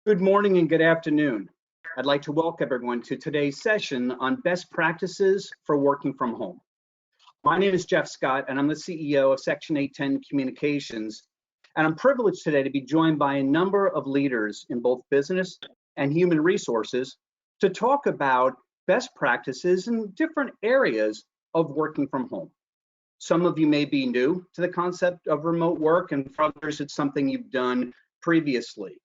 Good morning and good afternoon. I'd like to welcome everyone to today's session on best practices for working from home. My name is Jeff Scott, and I'm the CEO of Section 810 Communications, and I'm privileged today to be joined by a number of leaders in both business and human resources to talk about best practices in different areas of working from home. Some of you may be new to the concept of remote work, and for others, it's something you've done previously.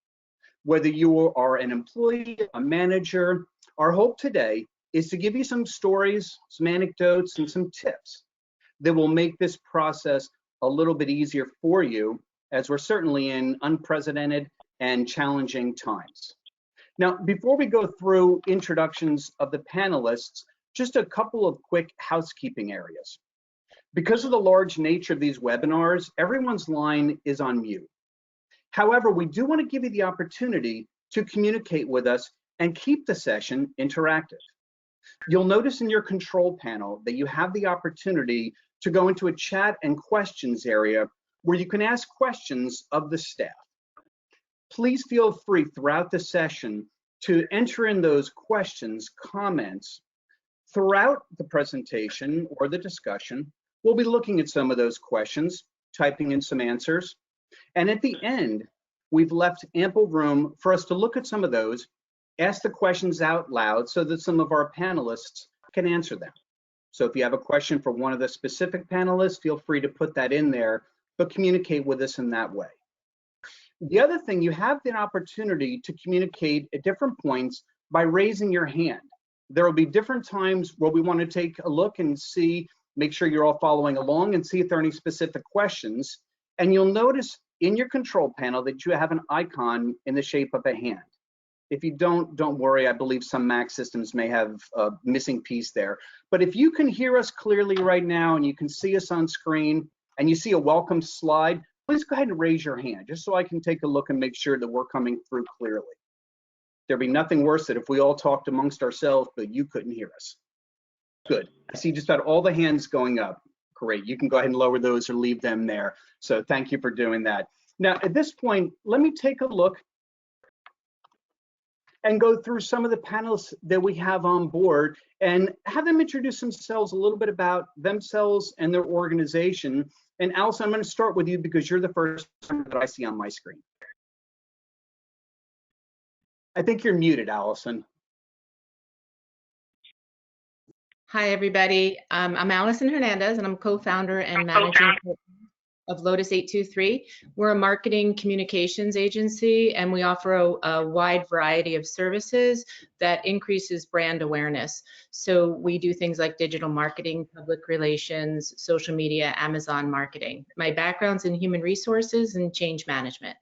Whether you are an employee, a manager, our hope today is to give you some stories, some anecdotes, and some tips that will make this process a little bit easier for you, as we're certainly in unprecedented and challenging times. Now, before we go through introductions of the panelists, just a couple of quick housekeeping areas. Because of the large nature of these webinars, everyone's line is on mute. However, we do want to give you the opportunity to communicate with us and keep the session interactive. You'll notice in your control panel that you have the opportunity to go into a chat and questions area where you can ask questions of the staff. Please feel free throughout the session to enter in those questions, comments. Throughout the presentation or the discussion, we'll be looking at some of those questions, typing in some answers. And at the end, we've left ample room for us to look at some of those, ask the questions out loud so that some of our panelists can answer them. So if you have a question for one of the specific panelists, feel free to put that in there, but communicate with us in that way. The other thing, you have the opportunity to communicate at different points by raising your hand. There will be different times where we want to take a look and see, make sure you're all following along and see if there are any specific questions. And you'll notice in your control panel that you have an icon in the shape of a hand. If you don't worry. I believe some Mac systems may have a missing piece there. But if you can hear us clearly right now and you can see us on screen and you see a welcome slide, please go ahead and raise your hand just so I can take a look and make sure that we're coming through clearly. There'd be nothing worse than if we all talked amongst ourselves, but you couldn't hear us. Good. I see just about all the hands going up. Great. You can go ahead and lower those or leave them there. So thank you for doing that. Now, at this point, let me take a look and go through some of the panelists that we have on board and have them introduce themselves, a little bit about themselves and their organization. And Allison, I'm going to start with you because you're the first that I see on my screen. I think you're muted, Allison. Hi, everybody. I'm Allison Hernandez, and I'm co-founder and managing partner of Lotus 823. We're a marketing communications agency, and we offer a wide variety of services that increases brand awareness. So we do things like digital marketing, public relations, social media, Amazon marketing. My background's in human resources and change management.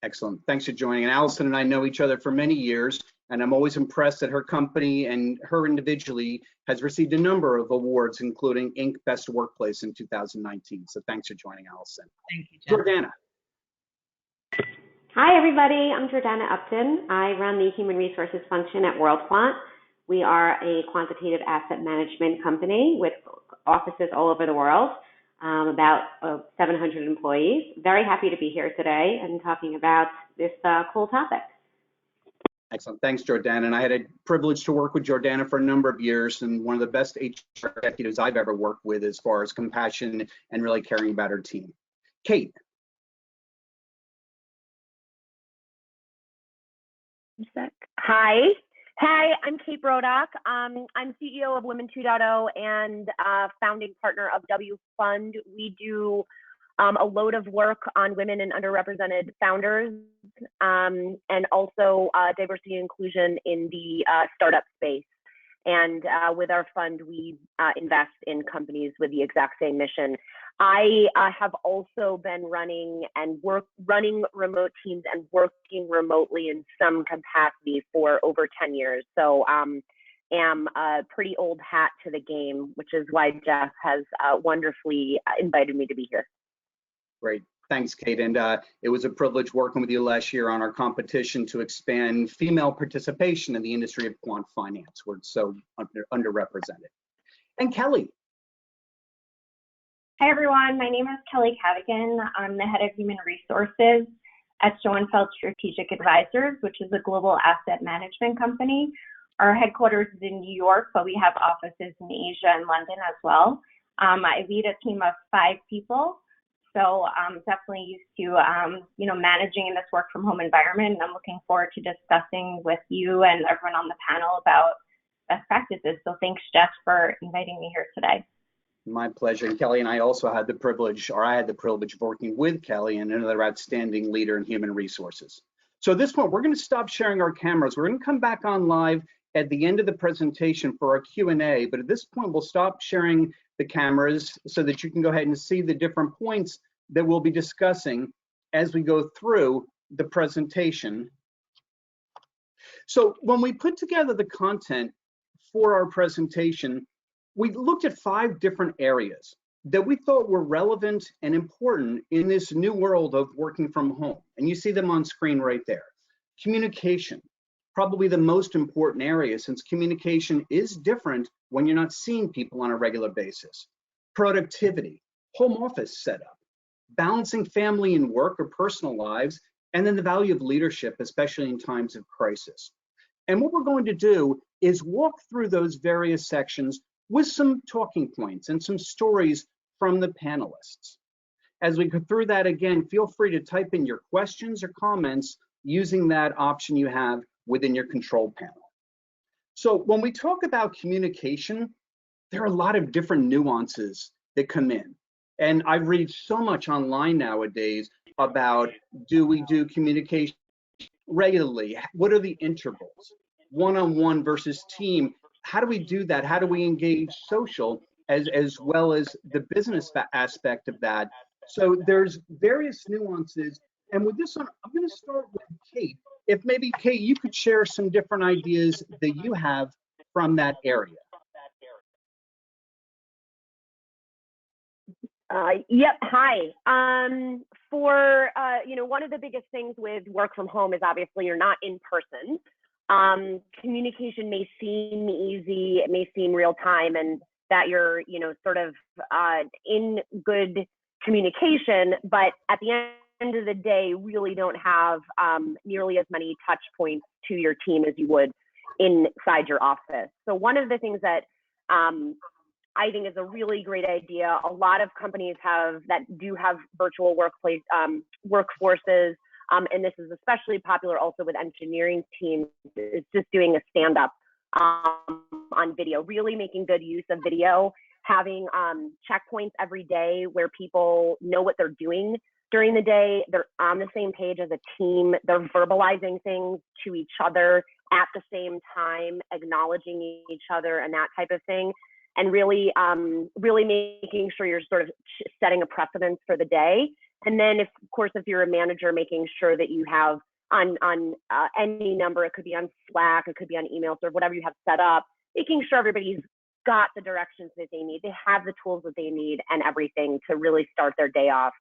Excellent. Thanks for joining. And Allison and I know each other for many years, and I'm always impressed that her company and her individually has received a number of awards, including Inc. Best Workplace in 2019. So thanks for joining, Allison. Thank you, Jeff. Jordana. Hi, everybody. I'm Jordana Upton. I run the human resources function at WorldQuant. We are a quantitative asset management company with offices all over the world. About 700 employees. Very happy to be here today and talking about this cool topic. Excellent. Thanks, Jordana. And I had a privilege to work with Jordana for a number of years, and one of the best HR executives I've ever worked with as far as compassion and really caring about her team. Kate. Hi, I'm Kate Brodock. I'm CEO of Women 2.0 and founding partner of W Fund. We do a load of work on women and underrepresented founders, and also diversity and inclusion in the startup space. And with our fund, we invest in companies with the exact same mission. I have also been running remote teams and working remotely in some capacity for over 10 years. So am a pretty old hat to the game, which is why Jeff has wonderfully invited me to be here. Great. Thanks, Kate. And it was a privilege working with you last year on our competition to expand female participation in the industry of quant finance. We're so underrepresented. And Kelly. Hi, everyone. My name is Kelly Cavigan. I'm the head of human resources at Schoenfeld Strategic Advisors, which is a global asset management company. Our headquarters is in New York, but we have offices in Asia and London as well. I lead a team of 5 people, so I'm definitely used to, managing in this work from home environment. And I'm looking forward to discussing with you and everyone on the panel about best practices. So thanks, Jeff, for inviting me here today. My pleasure. And Kelly and I also had the privilege, of working with Kelly and another outstanding leader in human resources. So at this point, we're going to stop sharing our cameras. We're going to come back on live at the end of the presentation for our Q&A. But at this point, we'll stop sharing the cameras so that you can go ahead and see the different points that we'll be discussing as we go through the presentation. So when we put together the content for our presentation, we looked at 5 different areas that we thought were relevant and important in this new world of working from home. And you see them on screen right there. Communication, probably the most important area, since communication is different when you're not seeing people on a regular basis. Productivity, home office setup, balancing family and work or personal lives, and then the value of leadership, especially in times of crisis. And what we're going to do is walk through those various sections with some talking points and some stories from the panelists. As we go through that again, feel free to type in your questions or comments using that option you have within your control panel. So when we talk about communication, there are a lot of different nuances that come in. And I read so much online nowadays about, do we do communication regularly? What are the intervals? One-on-one versus team. How do we do that? How do we engage social as well as the business aspect of that? So there's various nuances. And with this one, I'm going to start with Kate. If maybe, Kate, you could share some different ideas that you have from that area. Yep. Hi. One of the biggest things with work from home is obviously you're not in person. Communication may seem easy, it may seem real time, and that you're, sort of in good communication, but at the end of the day, really don't have nearly as many touch points to your team as you would inside your office. So one of the things that I think is a really great idea, a lot of companies do have virtual workforces, and this is especially popular also with engineering teams, is just doing a stand-up on video, really making good use of video, having checkpoints every day where people know what they're doing during the day, they're on the same page as a team, they're verbalizing things to each other at the same time, acknowledging each other and that type of thing, and really making sure you're sort of setting a precedence for the day. And then, of course, if you're a manager, making sure that you have on any number, it could be on Slack, it could be on emails, or whatever you have set up, making sure everybody's got the directions that they need, they have the tools that they need and everything to really start their day off.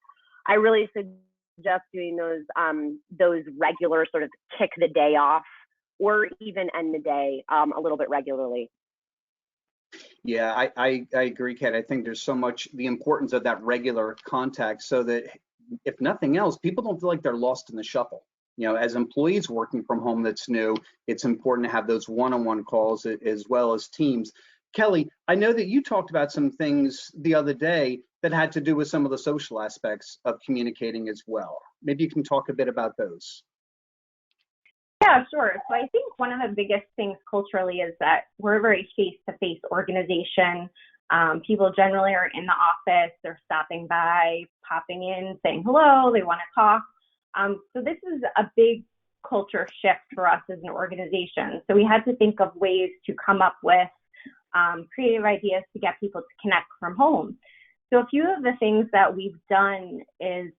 I really suggest doing those regular sort of kick the day off, or even end the day a little bit regularly. Yeah, I agree, Kat. I think there's so much the importance of that regular contact, so that if nothing else, people don't feel like they're lost in the shuffle. As employees working from home that's new, it's important to have those one-on-one calls as well as teams. Kelly, I know that you talked about some things the other day that had to do with some of the social aspects of communicating as well. Maybe you can talk a bit about those. Yeah, sure. So I think one of the biggest things culturally is that we're a very face-to-face organization. People generally are in the office, they're stopping by, popping in, saying hello, they want to talk. So this is a big culture shift for us as an organization. So we had to think of ways to come up with creative ideas to get people to connect from home. So a few of the things that we've done is,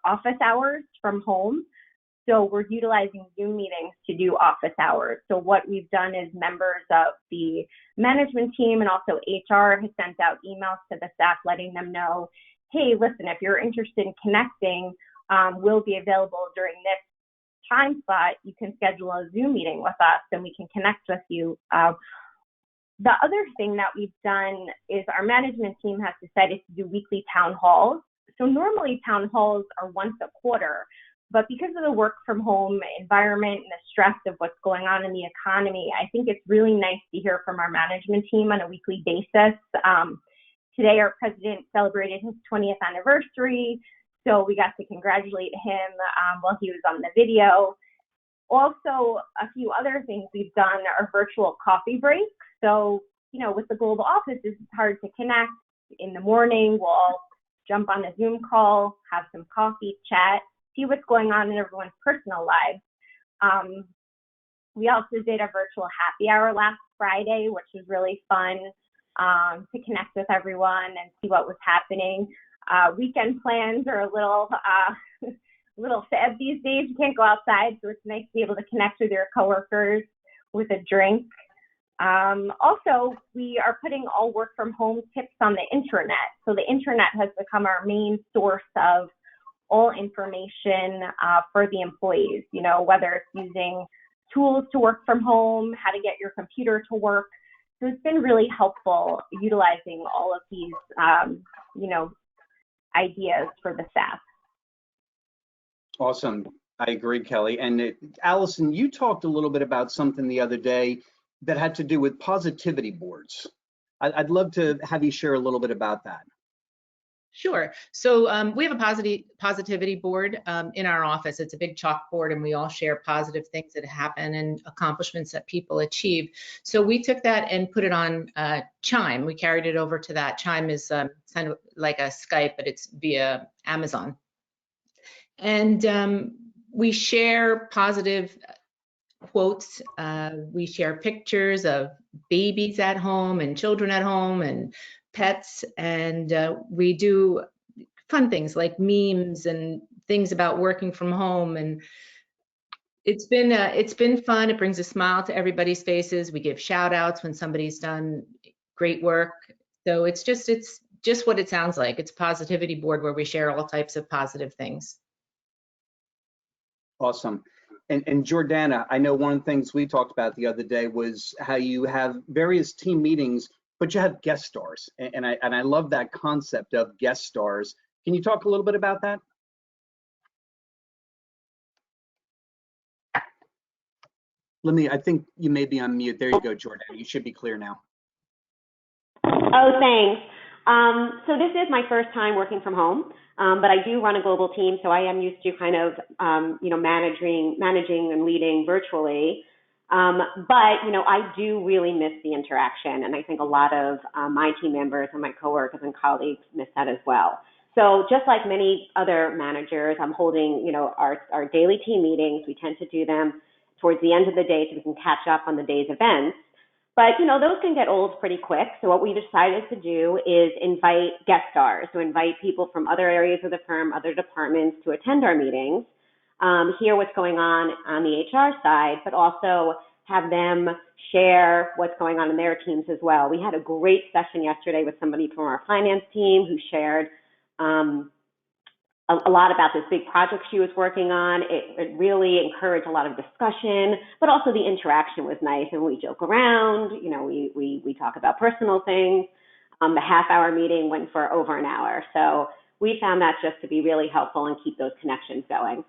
office hours from home. So we're utilizing Zoom meetings to do office hours. So what we've done is members of the management team and also HR has sent out emails to the staff letting them know, hey, listen, if you're interested in connecting, we'll be available during this time slot. You can schedule a Zoom meeting with us and we can connect with you. The other thing that we've done is our management team has decided to do weekly town halls. So normally town halls are once a quarter, But because of the work from home environment and the stress of what's going on in the economy, I think it's really nice to hear from our management team on a weekly basis. Today, our president celebrated his 20th anniversary, so we got to congratulate him while he was on the video. Also, a few other things we've done are virtual coffee breaks. So, with the global office, it's hard to connect. In the morning, we'll all jump on a Zoom call, have some coffee, chat, see what's going on in everyone's personal lives. We also did a virtual happy hour last Friday, which was really fun to connect with everyone and see what was happening. Weekend plans are a little sad these days. You can't go outside, so it's nice to be able to connect with your coworkers with a drink. Also, we are putting all work from home tips on the intranet. So the intranet has become our main source of all information for the employees, whether it's using tools to work from home, how to get your computer to work. So it's been really helpful utilizing all of these, ideas for the staff. Awesome. I agree, Kelly. And Allison, you talked a little bit about something the other day that had to do with positivity boards. I'd love to have you share a little bit about that. Sure. So we have a positivity board in our office. It's a big chalkboard, and we all share positive things that happen and accomplishments that people achieve. So we took that and put it on Chime. We carried it over to that. Chime is kind of like a Skype, but it's via Amazon. And we share positive quotes. We share pictures of babies at home and children at home and pets, and we do fun things like memes and things about working from home. And it's been fun. It brings a smile to everybody's faces. We give shout outs when somebody's done great work. So it's just what it sounds like. It's a positivity board where we share all types of positive things. Awesome. And Jordana, I know one of the things we talked about the other day was how you have various team meetings, but you have guest stars, and I love that concept of guest stars. Can you talk a little bit about that? I think you may be on mute. There you go, Jordana. You should be clear now. Oh, thanks. So this is my first time working from home, but I do run a global team, so I am used to kind of, managing and leading virtually. But I do really miss the interaction, and I think a lot of my team members and my coworkers and colleagues miss that as well. So just like many other managers, I'm holding, our daily team meetings. We tend to do them towards the end of the day so we can catch up on the day's events. But, those can get old pretty quick. So what we decided to do is invite guest stars, so invite people from other areas of the firm, other departments to attend our meetings, hear what's going on the HR side, but also have them share what's going on in their teams as well. We had a great session yesterday with somebody from our finance team who shared a lot about this big project she was working on. It really encouraged a lot of discussion, but also the interaction was nice, and we joke around, we talk about personal things. The half-hour meeting went for over an hour. So we found that just to be really helpful and keep those connections going.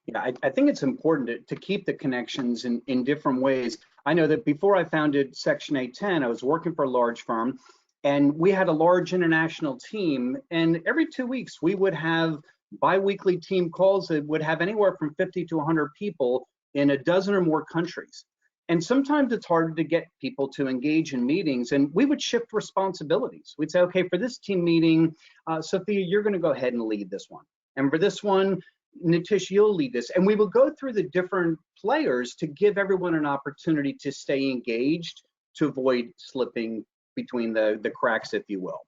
Yeah, I think it's important to keep the connections in different ways. I know that before I founded Section 810, I was working for a large firm, and we had a large international team, and every 2 weeks we would have bi-weekly team calls that would have anywhere from 50 to 100 people in a dozen or more countries. And sometimes it's hard to get people to engage in meetings, and we would shift responsibilities. We'd say, okay, for this team meeting, Sophia, you're going to go ahead and lead this one. And for this one, Nitish, you'll lead this. And we will go through the different players to give everyone an opportunity to stay engaged, to avoid slipping between the cracks, if you will.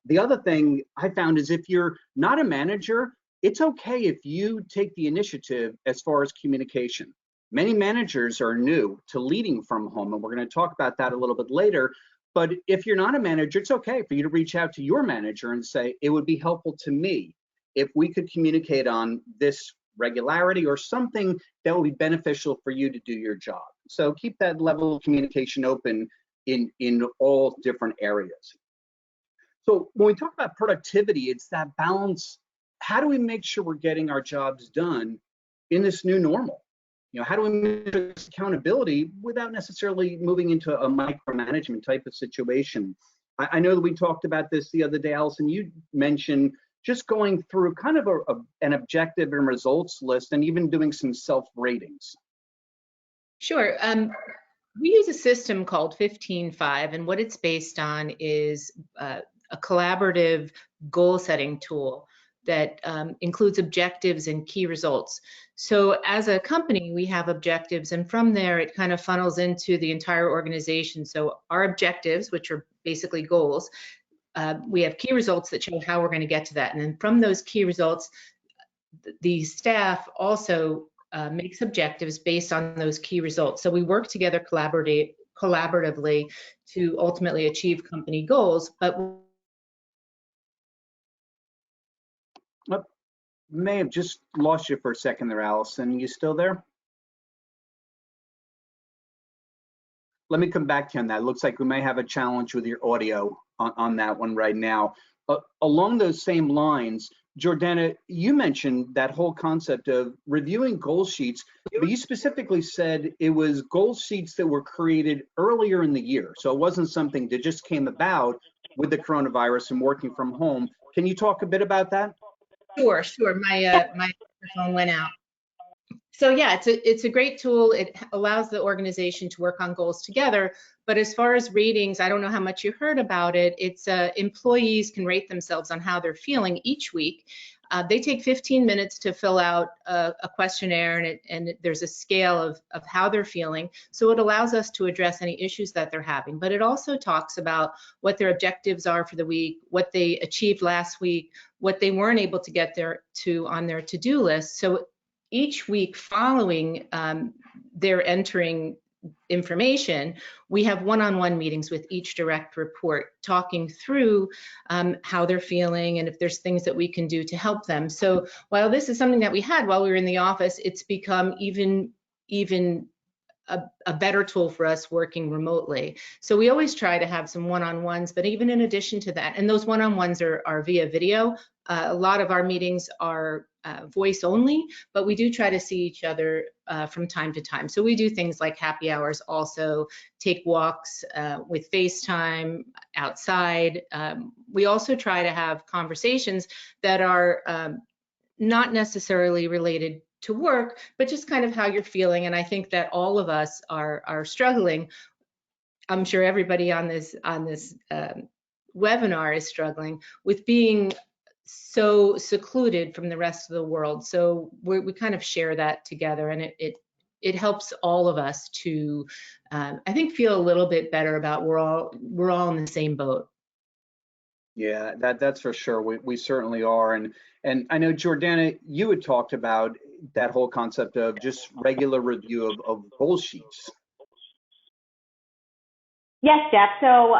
The other thing I found is if you're not a manager, it's okay if you take the initiative as far as communication. Many managers are new to leading from home, and we're going to talk about that a little bit later. But if you're not a manager, it's okay for you to reach out to your manager and say, it would be helpful to me if we could communicate on this regularity or something that will be beneficial for you to do your job. So keep that level of communication open in all different areas. So when we talk about productivity, it's that balance how do we make sure we're getting our jobs done in this new normal? How do we measure this accountability without necessarily moving into a micromanagement type of situation? I know that we talked about this the other day, Allison. You mentioned just going through kind of an objective and results list and even doing some self-ratings. Sure. We use a system called 15-5, and what it's based on is a collaborative goal setting tool that includes objectives and key results. So as a company, we have objectives, and from there, it kind of funnels into the entire organization. So our objectives, which are basically goals, we have key results that show how we're going to get to that. And then from those key results, the staff also makes objectives based on those key results. So we work together collaboratively to ultimately achieve company goals. But may have just lost you for a second there, Allison. You still there? Let me come back to you on that. It looks like we may have a challenge with your audio on that one right now. Along those same lines, Jordana, you mentioned that whole concept of reviewing goal sheets, but you specifically said it was goal sheets that were created earlier in the year. So it wasn't something that just came about with the coronavirus and working from home. Can you talk a bit about that? Sure. My microphone went out. So yeah, it's a great tool. It allows the organization to work on goals together. But as far as ratings, I don't know how much you heard about it. It's employees can rate themselves on how they're feeling each week. They take 15 minutes to fill out a questionnaire, and there's a scale of how they're feeling. So it allows us to address any issues that they're having. But it also talks about what their objectives are for the week, what they achieved last week, what they weren't able to get there to on their to-do list. So each week following their entering information, we have one-on-one meetings with each direct report, talking through how they're feeling and if there's things that we can do to help them. So while this is something that we had while we were in the office, it's become even a better tool for us working remotely. So we always try to have some one-on-ones, but even in addition to that, and those one-on-ones are via video. A lot of our meetings are voice only, but we do try to see each other from time to time. So we do things like happy hours, also take walks with FaceTime outside. We also try to have conversations that are not necessarily related to work, but just kind of how you're feeling. And I think that all of us are struggling. I'm sure everybody on this webinar is struggling with being so secluded from the rest of the world. So we kind of share that together, and it helps all of us to, I think, feel a little bit better about we're all in the same boat. Yeah, that's for sure. We certainly are. And I know, Jordana, you had talked about that whole concept of just regular review of goal sheets. Yes, Jeff. So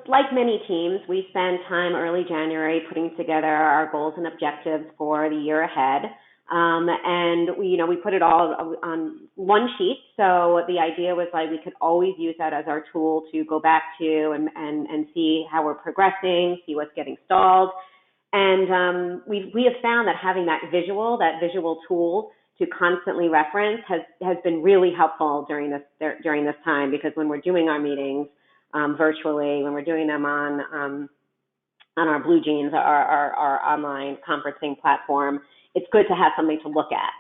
like many teams, we spend time early January putting together our goals and objectives for the year ahead. And we put it all on one sheet. So the idea was like we could always use that as our tool to go back to and see how we're progressing, see what's getting stalled. And we have found that having that visual tool to constantly reference has been really helpful during this time, because when we're doing our meetings virtually, when we're doing them on our Blue Jeans, our online conferencing platform, it's good to have something to look at.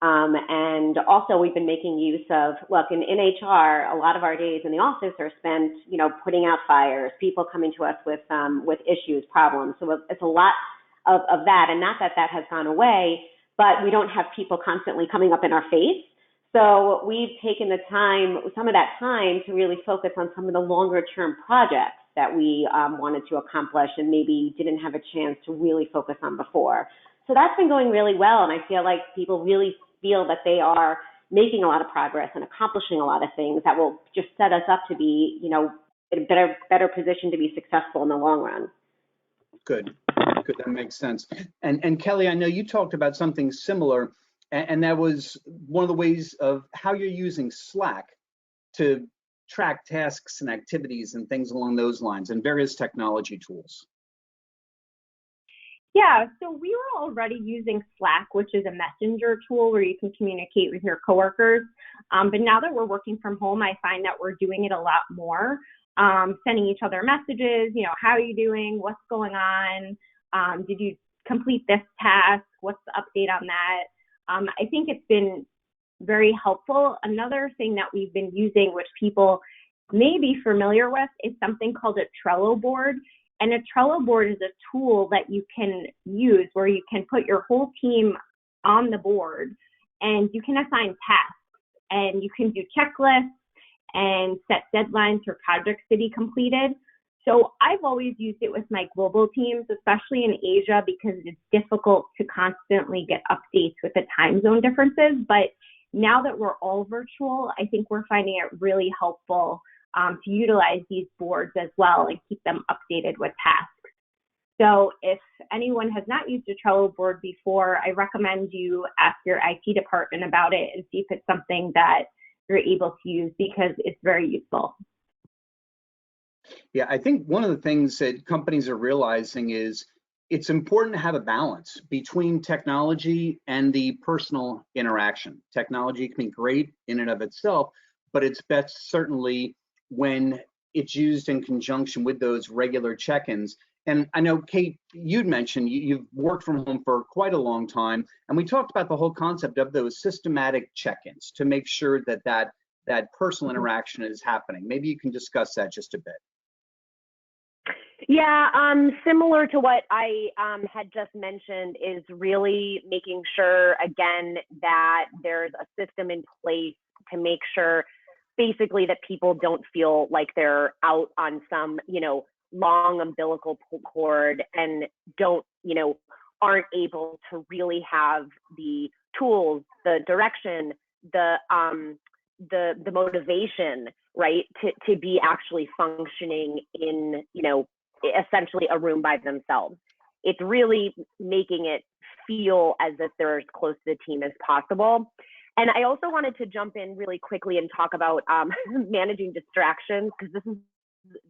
And also we've been making use of, look, in HR, a lot of our days in the office are spent, putting out fires, people coming to us with issues, problems. So it's a lot of that, and not that has gone away, but we don't have people constantly coming up in our face. So we've taken some of that time to really focus on some of the longer term projects that we wanted to accomplish and maybe didn't have a chance to really focus on before. So that's been going really well, and I feel like people really feel that they are making a lot of progress and accomplishing a lot of things that will just set us up to be, in a better position to be successful in the long run. Good, that makes sense. And Kelly, I know you talked about something similar, and that was one of the ways of how you're using Slack to track tasks and activities and things along those lines, and various technology tools. Yeah, so we were already using Slack, which is a messenger tool where you can communicate with your coworkers. But now that we're working from home, I find that we're doing it a lot more, sending each other messages, how are you doing? What's going on? Did you complete this task? What's the update on that? I think it's been very helpful. Another thing that we've been using, which people may be familiar with, is something called a Trello board. And a Trello board is a tool that you can use where you can put your whole team on the board and you can assign tasks and you can do checklists and set deadlines for projects to be completed. So I've always used it with my global teams, especially in Asia, because it's difficult to constantly get updates with the time zone differences. But now that we're all virtual, I think we're finding it really helpful to utilize these boards as well and keep them updated with tasks. So if anyone has not used a Trello board before, I recommend you ask your IT department about it and see if it's something that you're able to use, because it's very useful. Yeah, I think one of the things that companies are realizing is it's important to have a balance between technology and the personal interaction. Technology can be great in and of itself, but it's best certainly when it's used in conjunction with those regular check-ins. And I know, Kate, you'd mentioned you've worked from home for quite a long time, and we talked about the whole concept of those systematic check-ins to make sure that that personal interaction is happening. Maybe you can discuss that just a bit. Yeah, similar to what I had just mentioned, is really making sure, again, that there's a system in place to make sure basically that people don't feel like they're out on some, long umbilical cord and aren't able to really have the tools, the direction, the motivation, right, to be actually functioning in, essentially a room by themselves. It's really making it feel as if they're as close to the team as possible. And I also wanted to jump in really quickly and talk about managing distractions, because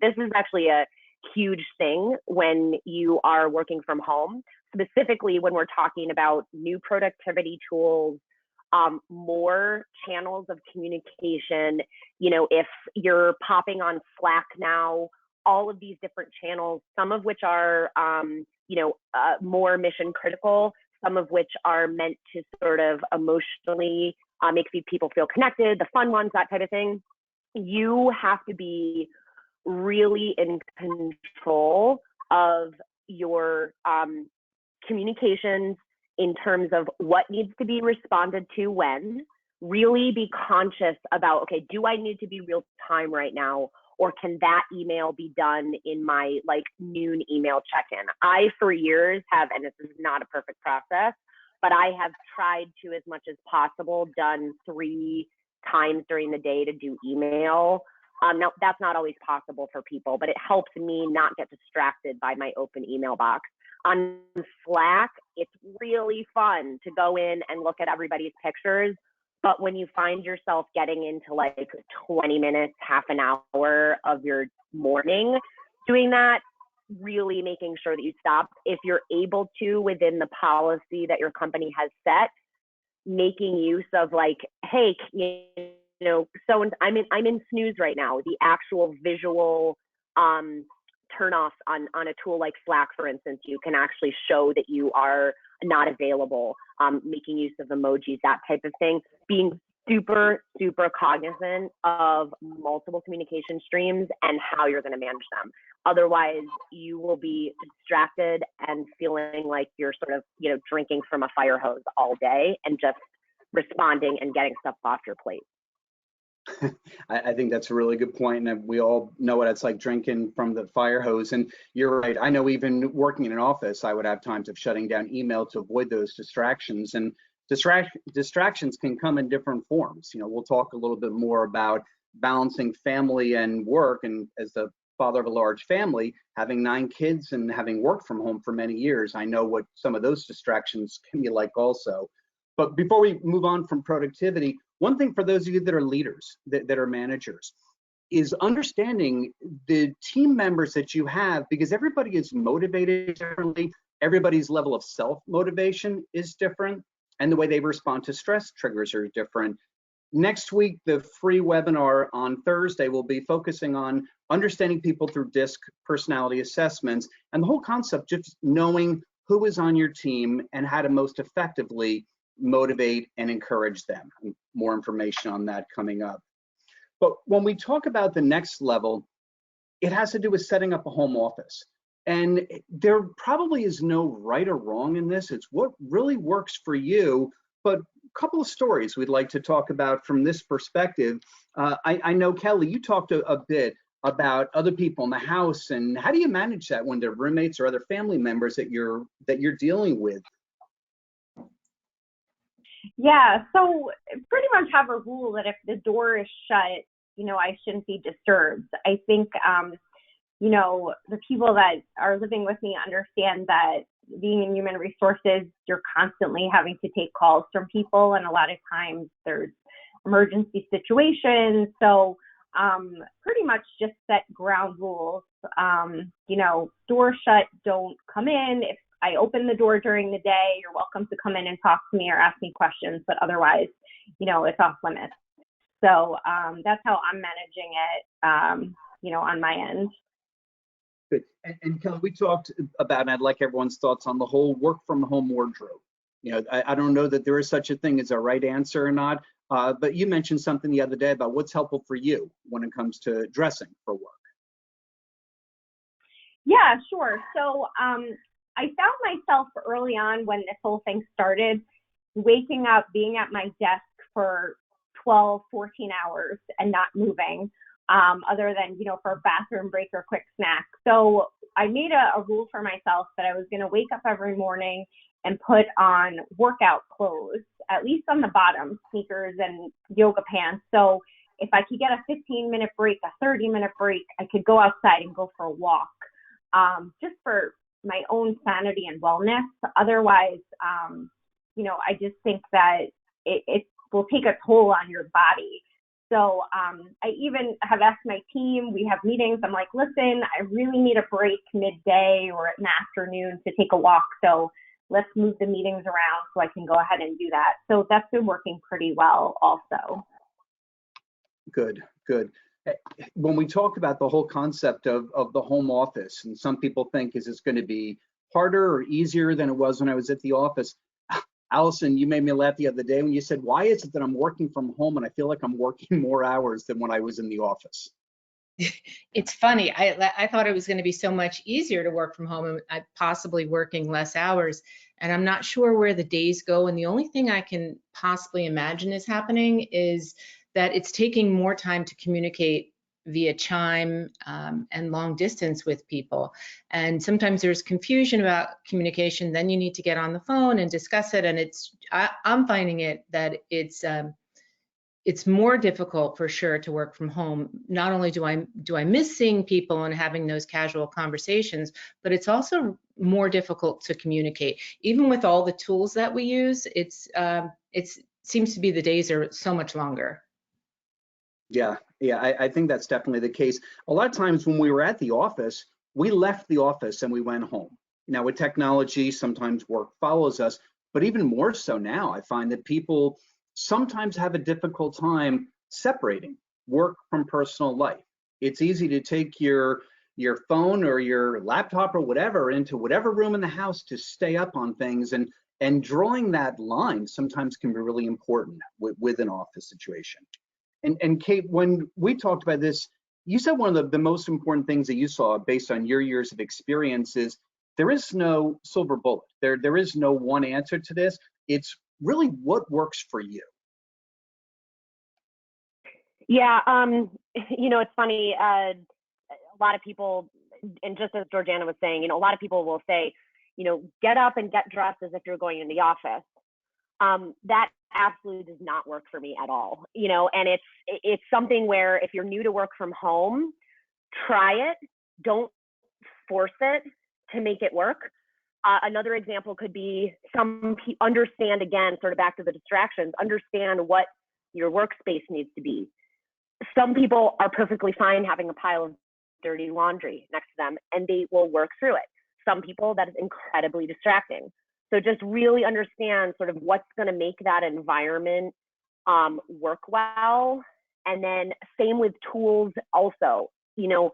this is actually a huge thing when you are working from home, specifically when we're talking about new productivity tools, more channels of communication. If you're popping on Slack now, all of these different channels, some of which are more mission critical, some of which are meant to sort of emotionally make people feel connected, the fun ones, that type of thing. You have to be really in control of your communications in terms of what needs to be responded to when. Really be conscious about, okay, do I need to be real time right now? Or can that email be done in my noon email check-in? I, for years, have, and this is not a perfect process, but I have tried to, as much as possible, done 3 times during the day to do email. Now, that's not always possible for people, but it helps me not get distracted by my open email box. On Slack, it's really fun to go in and look at everybody's pictures. But when you find yourself getting into 20 minutes, half an hour of your morning doing that, really making sure that you stop. If you're able to, within the policy that your company has set, making use of hey, so I'm in snooze right now. The actual visual turn off on a tool like Slack, for instance, you can actually show that you are not available, making use of emojis, that type of thing, being super, super cognizant of multiple communication streams and how you're going to manage them. Otherwise, you will be distracted and feeling like you're sort of, drinking from a fire hose all day and just responding and getting stuff off your plate. I think that's a really good point, and we all know what it's like drinking from the fire hose. And you're right. I know even working in an office, I would have times of shutting down email to avoid those distractions. And distractions can come in different forms. We'll talk a little bit more about balancing family and work. And as the father of a large family, having 9 kids and having worked from home for many years, I know what some of those distractions can be like also. But before we move on from productivity, one thing for those of you that are leaders, that are managers, is understanding the team members that you have, because everybody is motivated differently. Everybody's level of self-motivation is different, and the way they respond to stress triggers are different. Next week, the free webinar on Thursday will be focusing on understanding people through DISC personality assessments, and the whole concept just knowing who is on your team and how to most effectively motivate and encourage them. More information on that coming up. But when we talk about the next level, it has to do with setting up a home office. And there probably is no right or wrong in this. It's what really works for you. But a couple of stories we'd like to talk about from this perspective. I know, Kelly, you talked a bit about other people in the house, and how do you manage that when they're roommates or other family members that you're dealing with? Yeah, so pretty much have a rule that if the door is shut, I shouldn't be disturbed. I think, the people that are living with me understand that being in human resources, you're constantly having to take calls from people, and a lot of times there's emergency situations. So pretty much just set ground rules. Door shut, don't come in. If I open the door during the day, you're welcome to come in and talk to me or ask me questions, but otherwise, it's off limits. So that's how I'm managing it, on my end. Good. And Kelly, we talked about, and I'd like everyone's thoughts on the whole work from home wardrobe. I don't know that there is such a thing as a right answer or not, but you mentioned something the other day about what's helpful for you when it comes to dressing for work. Yeah, sure. So I found myself early on when this whole thing started, waking up, being at my desk for 12, 14 hours and not moving, other than, for a bathroom break or quick snack. So I made a rule for myself that I was going to wake up every morning and put on workout clothes, at least on the bottom, sneakers and yoga pants. So if I could get a 15-minute break, a 30-minute break, I could go outside and go for a walk, just for my own sanity and wellness. Otherwise, I just think that it will take a toll on your body. So I even have asked my team, we have meetings, I'm like, listen, I really need a break midday or in the afternoon to take a walk. So let's move the meetings around so I can go ahead and do that. So that's been working pretty well also. Good. When we talk about the whole concept of the home office, and some people think, is this going to be harder or easier than it was when I was at the office? Allison, you made me laugh the other day when you said, why is it that I'm working from home and I feel like I'm working more hours than when I was in the office? It's funny. I thought it was going to be so much easier to work from home and possibly working less hours. And I'm not sure where the days go. And the only thing I can possibly imagine is happening is that it's taking more time to communicate via chime and long distance with people. And sometimes there's confusion about communication. Then you need to get on the phone and discuss it. And I'm finding it that it's more difficult for sure to work from home. Not only do I miss seeing people and having those casual conversations, but it's also more difficult to communicate. Even with all the tools that we use, it seems to be the days are so much longer. Yeah, I think that's definitely the case. A lot of times when we were at the office, we left the office and we went home. Now with technology, sometimes work follows us, but even more so now, I find that people sometimes have a difficult time separating work from personal life. It's easy to take your phone or your laptop or whatever into whatever room in the house to stay up on things, and drawing that line sometimes can be really important with an office situation. And Kate, when we talked about this, you said one of the most important things that you saw based on your years of experience is there is no silver bullet. There is no one answer to this. It's really what works for you. Yeah, it's funny. A lot of people, and just as Georgiana was saying, a lot of people will say, get up and get dressed as if you're going in the office. That absolutely does not work for me at all, and it's something where if you're new to work from home, try it. Don't force it to make it work. Another example could be understand, again, sort of back to the distractions, understand what your workspace needs to be. Some people are perfectly fine having a pile of dirty laundry next to them and they will work through it. some people that is incredibly distracting. So just really understand sort of what's going to make that environment work well. And then same with tools also. You know,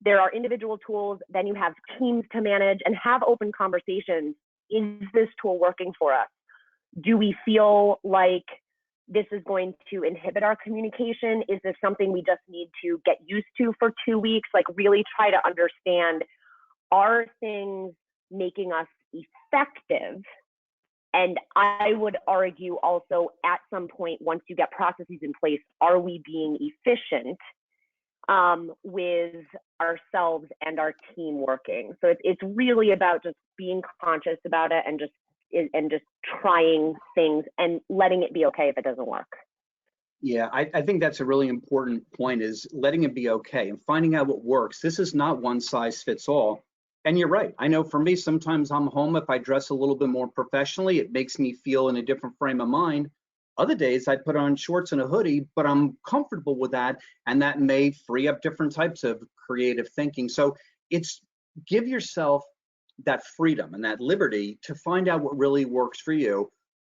there are individual tools, then you have teams to manage, and have open conversations. Is this tool working for us? Do we feel like this is going to inhibit our communication? Is this something we just need to get used to for 2 weeks? Like really try to understand, are things making us effective? And I would argue also at some point, once you get processes in place, are we being efficient with ourselves and our team working? So it's really about just being conscious about it and just trying things and letting it be okay if it doesn't work. Yeah, I think that's a really important point, is letting it be okay and finding out what works. This is not one size fits all. And you're right. I know for me, sometimes I'm home. If I dress a little bit more professionally, it makes me feel in a different frame of mind. Other days I put on shorts and a hoodie, but I'm comfortable with that. And that may free up different types of creative thinking. So it's give yourself that freedom and that liberty to find out what really works for you.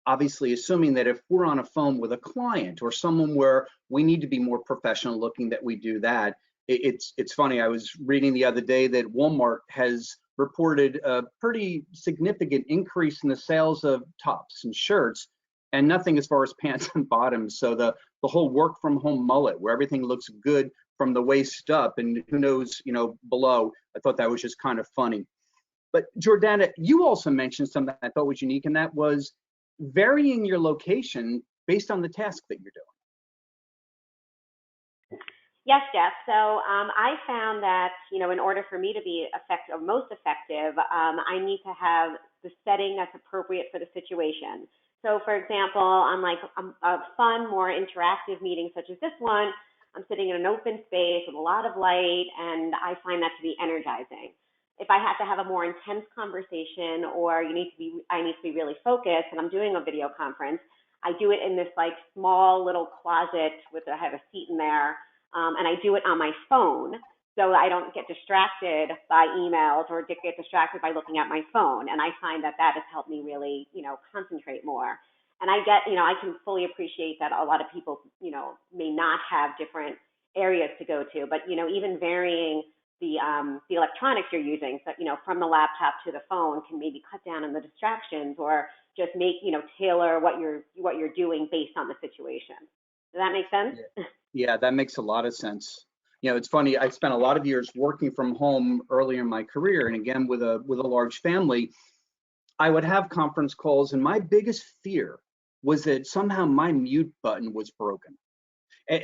Obviously, assuming that if we're on a phone with a client or someone where we need to be more professional looking, that we do that. It's funny, I was reading the other day that Walmart has reported a pretty significant increase in the sales of tops and shirts, and nothing as far as pants and bottoms. So the whole work from home mullet, where everything looks good from the waist up and who knows, you know, below. I thought that was just kind of funny. But Jordana, you also mentioned something I thought was unique, and that was varying your location based on the task that you're doing. Yes, Jeff. So I found that, you know, in order for me to be effective, most effective, I need to have the setting that's appropriate for the situation. So, for example, on like a fun, more interactive meeting such as this one, I'm sitting in an open space with a lot of light, and I find that to be energizing. If I have to have a more intense conversation, or I need to be really focused, and I'm doing a video conference, I do it in this like small little closet I have a seat in there. And I do it on my phone so I don't get distracted by emails or get distracted by looking at my phone. And I find that that has helped me really, you know, concentrate more. And I get, you know, I can fully appreciate that a lot of people, you know, may not have different areas to go to, but, you know, even varying the electronics you're using, so, you know, from the laptop to the phone can maybe cut down on the distractions, or just make, you know, tailor what you're doing based on the situation. Does that make sense? Yeah, that makes a lot of sense. You know, it's funny, I spent a lot of years working from home earlier in my career, and again with a large family. I would have conference calls, and my biggest fear was that somehow my mute button was broken.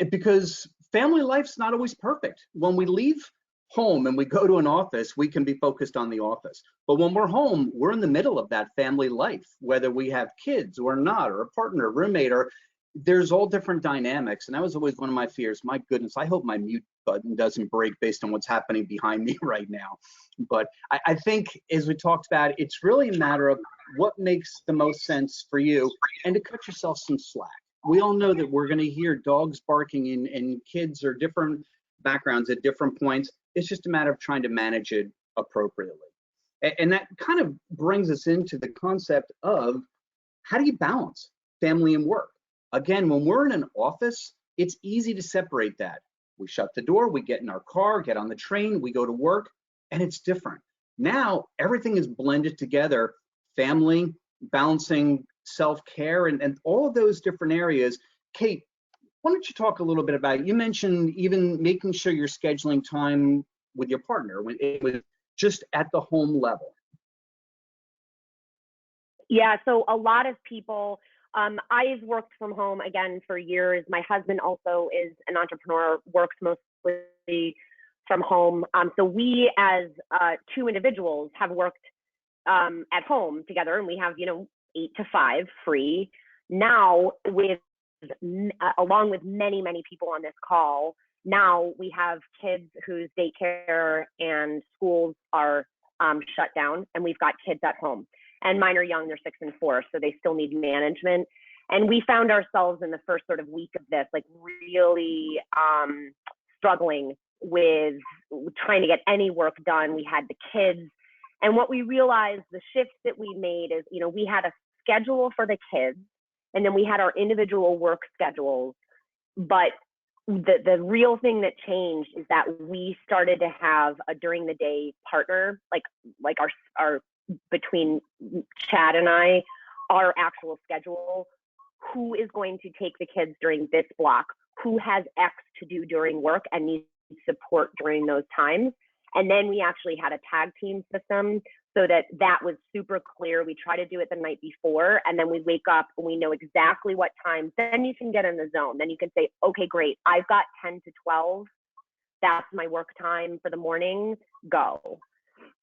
Because family life's not always perfect. When we leave home and we go to an office, we can be focused on the office. But when we're home, we're in the middle of that family life, whether we have kids or not, or a partner, roommate, or there's all different dynamics. And that was always one of my fears. My goodness, I hope my mute button doesn't break based on what's happening behind me right now. But I think, as we talked about, it's really a matter of what makes the most sense for you, and to cut yourself some slack. We all know that we're going to hear dogs barking and kids or different backgrounds at different points. It's just a matter of trying to manage it appropriately. And that kind of brings us into the concept of, how do you balance family and work? Again, when we're in an office, it's easy to separate that. We shut the door, we get in our car, get on the train, we go to work, and it's different. Now, everything is blended together, family, balancing self-care, and all of those different areas. Kate, why don't you talk a little bit about it? You mentioned even making sure you're scheduling time with your partner when it was just at the home level. Yeah, so a lot of people, I've worked from home again for years. My husband also is an entrepreneur, works mostly from home. So we as two individuals have worked at home together, and we have, 8 to 5 free. Now, along with many, many people on this call, now we have kids whose daycare and schools are shut down, and we've got kids at home. And mine are young, they're 6 and 4, so they still need management. And we found ourselves in the first sort of week of this, like really struggling with trying to get any work done. We had the kids, And what we realized, the shifts that we made is, we had a schedule for the kids, and then we had our individual work schedules. But the real thing that changed is that we started to have a during the day partner, like our between Chad and I, our actual schedule, who is going to take the kids during this block, who has X to do during work and needs support during those times. And then we actually had a tag team system so that was super clear. We try to do it the night before, and then we wake up and we know exactly what time. Then you can get in the zone. Then you can say, okay, great, I've got 10 to 12. That's my work time for the morning, go.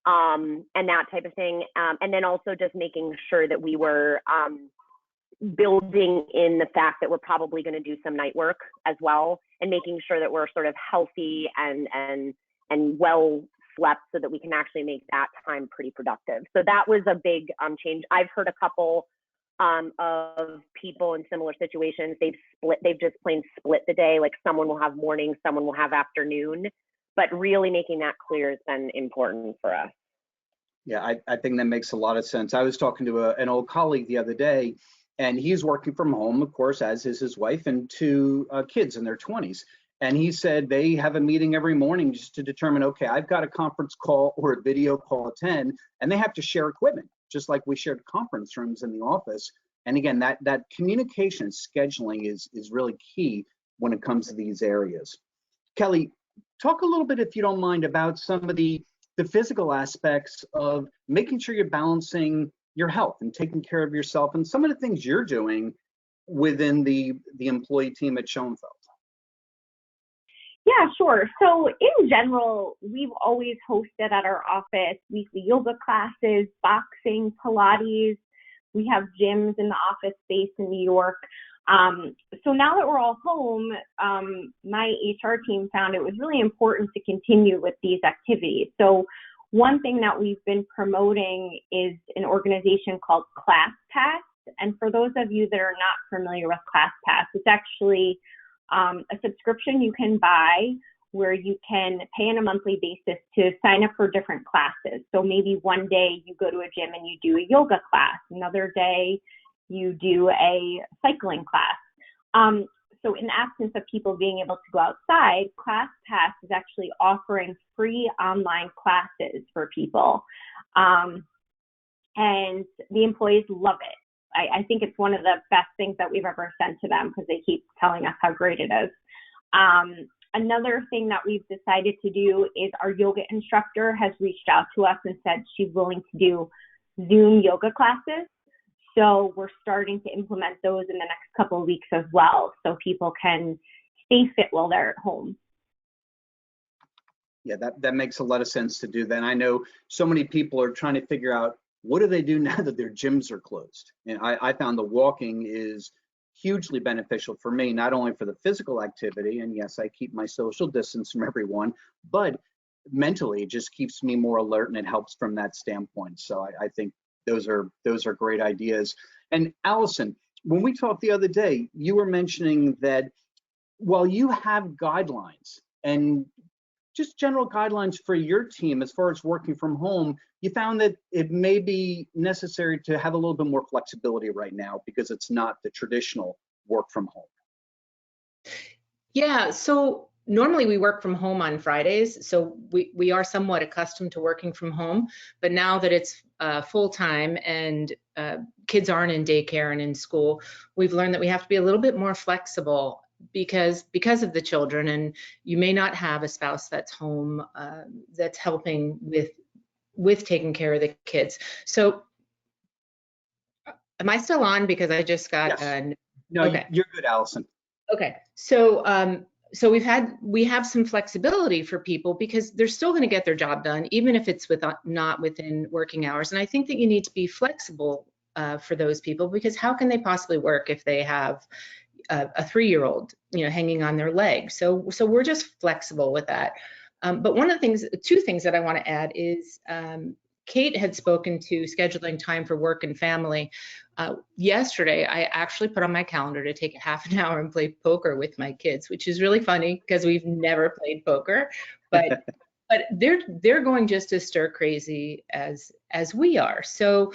And that type of thing. And then also just making sure that we were building in the fact that we're probably going to do some night work as well, and making sure that we're sort of healthy and well slept so that we can actually make that time pretty productive. So that was a big change. I've heard a couple of people in similar situations. They've just plain split the day. Like someone will have morning, someone will have afternoon, but really making that clear has been important for us. Yeah, I think that makes a lot of sense. I was talking to an old colleague the other day, and he's working from home, of course, as is his wife and two kids in their 20s. And he said they have a meeting every morning just to determine, okay, I've got a conference call or a video call at 10, and they have to share equipment, just like we shared conference rooms in the office. And again, that communication scheduling is really key when it comes to these areas. Kelly, talk a little bit, if you don't mind, about some of the physical aspects of making sure you're balancing your health and taking care of yourself, and some of the things you're doing within the employee team at Schoenfeld. Yeah, sure. So in general, we've always hosted at our office weekly yoga classes, boxing, Pilates. We have gyms in the office space in New York. So now that we're all home, my HR team found it was really important to continue with these activities. So one thing that we've been promoting is an organization called ClassPass. And for those of you that are not familiar with ClassPass, it's actually a subscription you can buy where you can pay on a monthly basis to sign up for different classes. So maybe one day you go to a gym and you do a yoga class, another day you do a cycling class. So in absence of people being able to go outside, ClassPass is actually offering free online classes for people. And the employees love it. I think it's one of the best things that we've ever sent to them because they keep telling us how great it is. Another thing that we've decided to do is our yoga instructor has reached out to us and said she's willing to do Zoom yoga classes. So we're starting to implement those in the next couple of weeks as well, so people can stay fit while they're at home. Yeah, that makes a lot of sense to do that. And I know so many people are trying to figure out, what do they do now that their gyms are closed? And I found the walking is hugely beneficial for me, not only for the physical activity, and yes, I keep my social distance from everyone, but mentally it just keeps me more alert and it helps from that standpoint. So I think those are great ideas. And Allison, when we talked the other day, you were mentioning that while you have guidelines and just general guidelines for your team as far as working from home, you found that it may be necessary to have a little bit more flexibility right now because it's not the traditional work from home. Yeah, so normally we work from home on Fridays, so we are somewhat accustomed to working from home, but now that it's full-time and kids aren't in daycare and in school, we've learned that we have to be a little bit more flexible because of the children, and you may not have a spouse that's home that's helping with taking care of the kids. So am I still on? Because I just got yes. No, okay. You're good, Allison. Okay, so so we have some flexibility for people because they're still going to get their job done, even if it's not within working hours. And I think that you need to be flexible for those people, because how can they possibly work if they have a 3-year-old, hanging on their leg? So we're just flexible with that. But two things that I want to add is Kate had spoken to scheduling time for work and family. Yesterday, I actually put on my calendar to take a half an hour and play poker with my kids, which is really funny because we've never played poker. But but they're going just as stir crazy as we are. So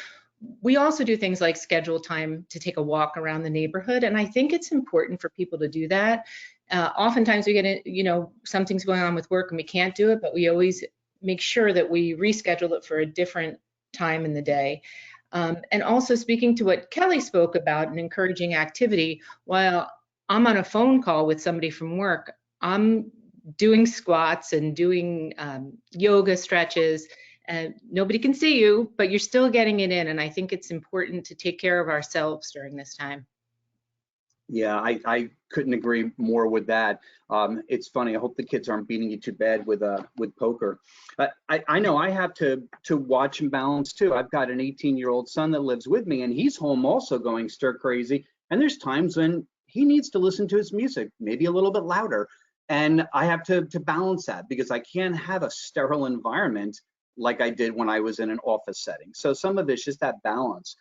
we also do things like schedule time to take a walk around the neighborhood, and I think it's important for people to do that. Oftentimes we get, something's going on with work and we can't do it, but we always make sure that we reschedule it for a different time in the day. And also speaking to what Kelly spoke about, an encouraging activity, while I'm on a phone call with somebody from work, I'm doing squats and doing yoga stretches, and nobody can see you, but you're still getting it in. And I think it's important to take care of ourselves during this time. Yeah, I couldn't agree more with that. It's funny. I hope the kids aren't beating you too bad with poker. I know I have to watch and balance too. I've got an 18-year-old son that lives with me, and he's home also going stir crazy. And there's times when he needs to listen to his music, maybe a little bit louder. And I have to balance that because I can't have a sterile environment like I did when I was in an office setting. So some of it's just that balance.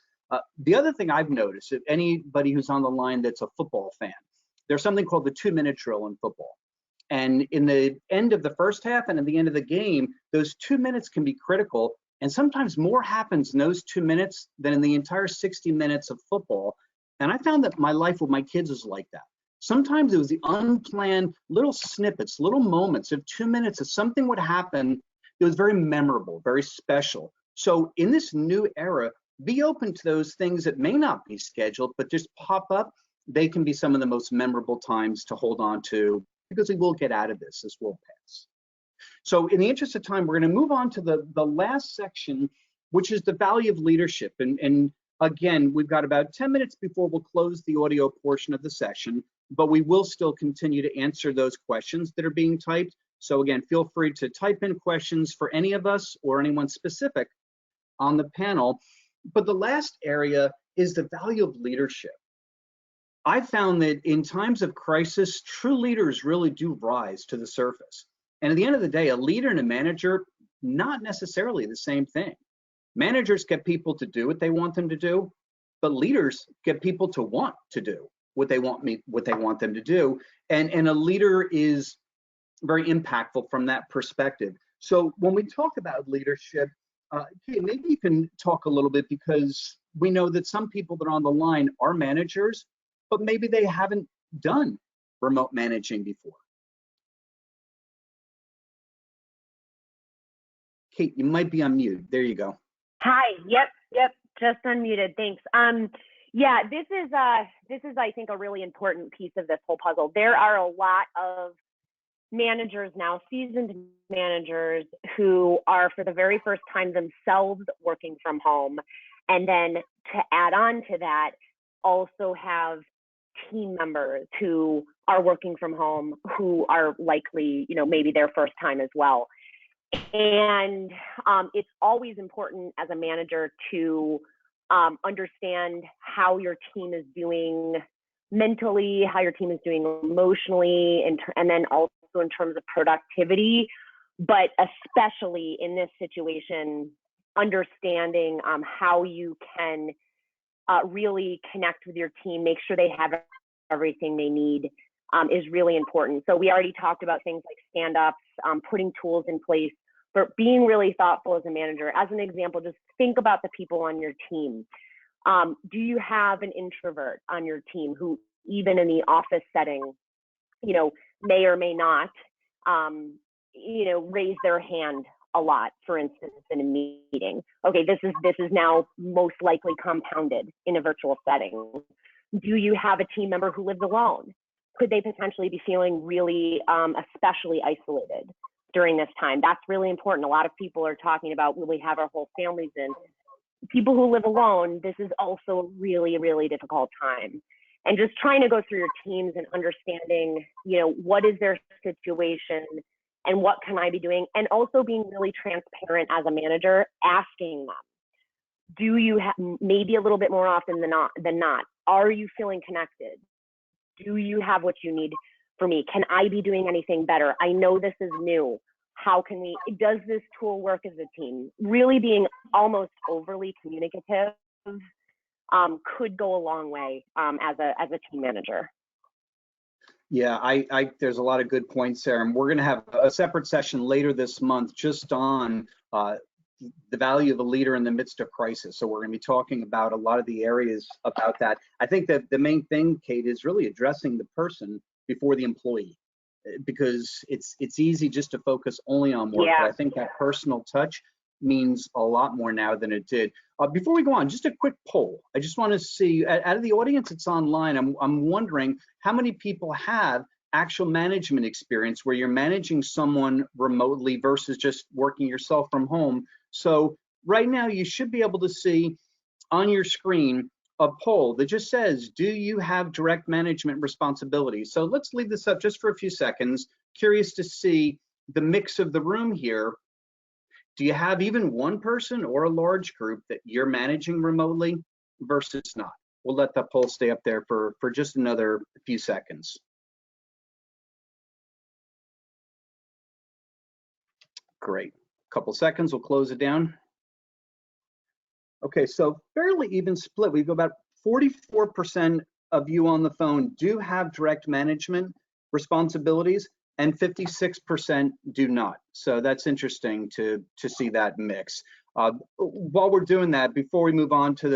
The other thing I've noticed, if anybody who's on the line that's a football fan, there's something called the 2-minute drill in football. And in the end of the first half and at the end of the game, those 2 minutes can be critical. And sometimes more happens in those 2 minutes than in the entire 60 minutes of football. And I found that my life with my kids is like that. Sometimes it was the unplanned little snippets, little moments of 2 minutes of something would happen. It was very memorable, very special. So in this new era, be open to those things that may not be scheduled, but just pop up. They can be some of the most memorable times to hold on to because we will get out of this. This will pass. So in the interest of time, we're going to move on to the last section, which is the value of leadership. And again, we've got about 10 minutes before we'll close the audio portion of the session, but we will still continue to answer those questions that are being typed. So again, feel free to type in questions for any of us or anyone specific on the panel. But the last area is the value of leadership. I found that in times of crisis, true leaders really do rise to the surface. And at the end of the day, a leader and a manager, not necessarily the same thing. Managers get people to do what they want them to do, but leaders get people to want to do what they want them to do. And a leader is very impactful from that perspective. So when we talk about leadership, Kate, maybe you can talk a little bit, because we know that some people that are on the line are managers, but maybe they haven't done remote managing before. Kate, you might be on mute. There you go. Hi. Yep. Just unmuted. Thanks. Yeah, this is I think a really important piece of this whole puzzle. There are a lot of managers now, seasoned managers, who are for the very first time themselves working from home, and then to add on to that, also have team members who are working from home who are likely, maybe their first time as well. And it's always important as a manager to understand how your team is doing mentally, how your team is doing emotionally, and then also in terms of productivity, but especially in this situation, understanding how you can really connect with your team, make sure they have everything they need is really important. So we already talked about things like stand-ups, putting tools in place, but being really thoughtful as a manager. As an example, just think about the people on your team. Do you have an introvert on your team who, even in the office setting, may or may not, raise their hand a lot, for instance, in a meeting? Okay, this is now most likely compounded in a virtual setting. Do you have a team member who lives alone? Could they potentially be feeling really, especially isolated during this time? That's really important. A lot of people are talking about, will we have our whole families in? People who live alone, this is also a really, really difficult time. And just trying to go through your teams and understanding, what is their situation and what can I be doing? And also being really transparent as a manager, asking them, do you have, maybe a little bit more often than not, are you feeling connected? Do you have what you need for me? Can I be doing anything better? I know this is new. How can we, does this tool work as a team? Really being almost overly communicative could go a long way as a team manager. Yeah, there's a lot of good points there, and we're going to have a separate session later this month just on the value of a leader in the midst of crisis. So we're going to be talking about a lot of the areas about that. I think that the main thing, Kate, is really addressing the person before the employee, because it's easy just to focus only on work. Yeah. But I think that personal touch means a lot more now than it did. Before we go on, just a quick poll. I just want to see, out of the audience that's online, I'm wondering how many people have actual management experience where you're managing someone remotely versus just working yourself from home. So right now you should be able to see on your screen a poll that just says, do you have direct management responsibilities? So let's leave this up just for a few seconds. Curious to see the mix of the room here. Do you have even one person or a large group that you're managing remotely versus not? We'll let that poll stay up there for just another few seconds. Great. Couple seconds, we'll close it down. Okay, so fairly even split. We've got about 44% of you on the phone do have direct management responsibilities, and 56% do not. So that's interesting to see that mix. While we're doing that, before we move on to